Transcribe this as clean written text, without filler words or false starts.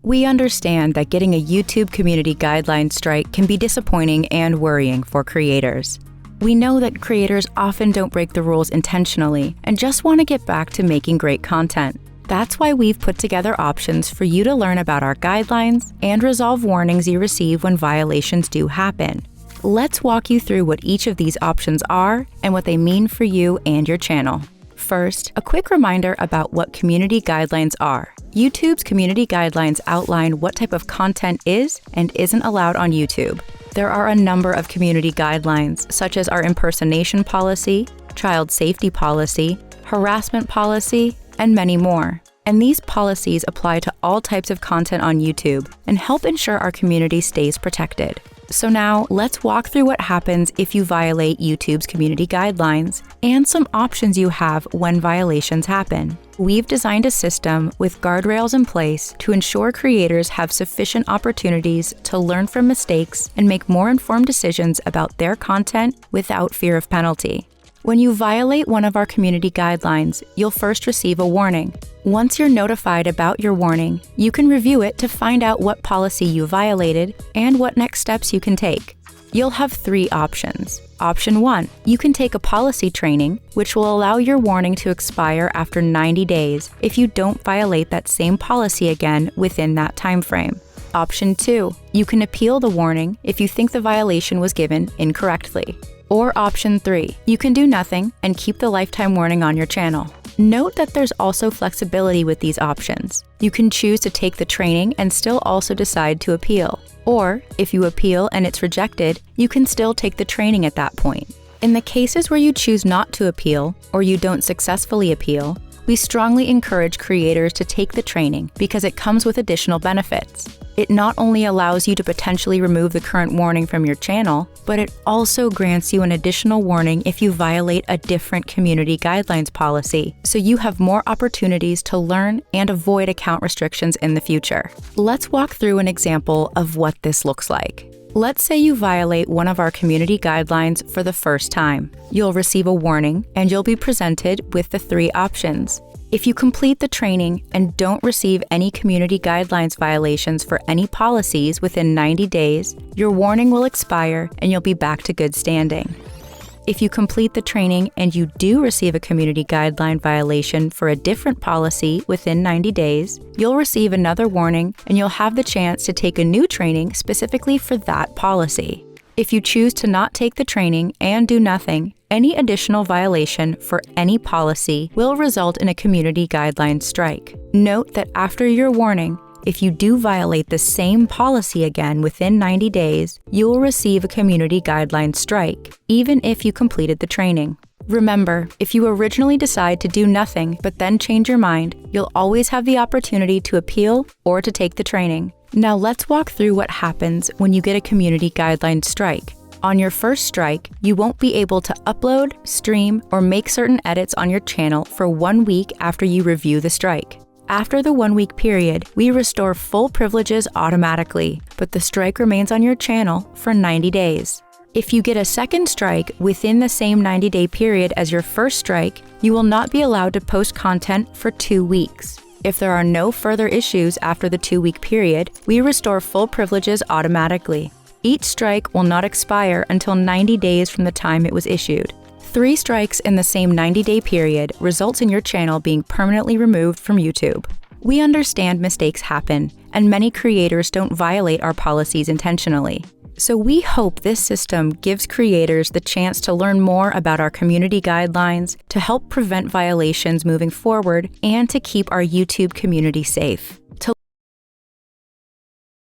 We understand that getting a YouTube community guideline strike can be disappointing and worrying for creators. We know that creators often don't break the rules intentionally and just want to get back to making great content. That's why we've put together options for you to learn about our guidelines and resolve warnings you receive when violations do happen. Let's walk you through what each of these options are and what they mean for you and your channel. First, a quick reminder about what community guidelines are. YouTube's community guidelines outline what type of content is and isn't allowed on YouTube. There are a number of community guidelines, such as our impersonation policy, child safety policy, harassment policy, and many more. And these policies apply to all types of content on YouTube and help ensure our community stays protected. So now, let's walk through what happens if you violate YouTube's community guidelines and some options you have when violations happen. We've designed a system with guardrails in place to ensure creators have sufficient opportunities to learn from mistakes and make more informed decisions about their content without fear of penalty. When you violate one of our community guidelines, you'll first receive a warning. Once you're notified about your warning, you can review it to find out what policy you violated and what next steps you can take. You'll have 3 options. Option 1, you can take a policy training, which will allow your warning to expire after 90 days if you don't violate that same policy again within that time frame. Option 2, you can appeal the warning if you think the violation was given incorrectly. Or option 3, you can do nothing and keep the lifetime warning on your channel. Note that there's also flexibility with these options. You can choose to take the training and still also decide to appeal. Or, if you appeal and it's rejected, you can still take the training at that point. In the cases where you choose not to appeal, or you don't successfully appeal, we strongly encourage creators to take the training because it comes with additional benefits. It not only allows you to potentially remove the current warning from your channel, but it also grants you an additional warning if you violate a different community guidelines policy, so you have more opportunities to learn and avoid account restrictions in the future. Let's walk through an example of what this looks like. Let's say you violate one of our community guidelines for the first time. You'll receive a warning and you'll be presented with the 3 options. If you complete the training and don't receive any community guidelines violations for any policies within 90 days, your warning will expire and you'll be back to good standing. If you complete the training and you do receive a community guideline violation for a different policy within 90 days, you'll receive another warning and you'll have the chance to take a new training specifically for that policy. If you choose to not take the training and do nothing, any additional violation for any policy will result in a community guidelines strike. Note that after your warning, if you do violate the same policy again within 90 days, you will receive a community guidelines strike, even if you completed the training. Remember, if you originally decide to do nothing but then change your mind, you'll always have the opportunity to appeal or to take the training. Now let's walk through what happens when you get a community guidelines strike. On your first strike, you won't be able to upload, stream, or make certain edits on your channel for 1 week after you review the strike. After the 1-week period, we restore full privileges automatically, but the strike remains on your channel for 90 days. If you get a second strike within the same 90-day period as your first strike, you will not be allowed to post content for 2 weeks. If there are no further issues after the 2-week period, we restore full privileges automatically. Each strike will not expire until 90 days from the time it was issued. 3 strikes in the same 90-day period results in your channel being permanently removed from YouTube. We understand mistakes happen, and many creators don't violate our policies intentionally. So we hope this system gives creators the chance to learn more about our community guidelines, to help prevent violations moving forward, and to keep our YouTube community safe.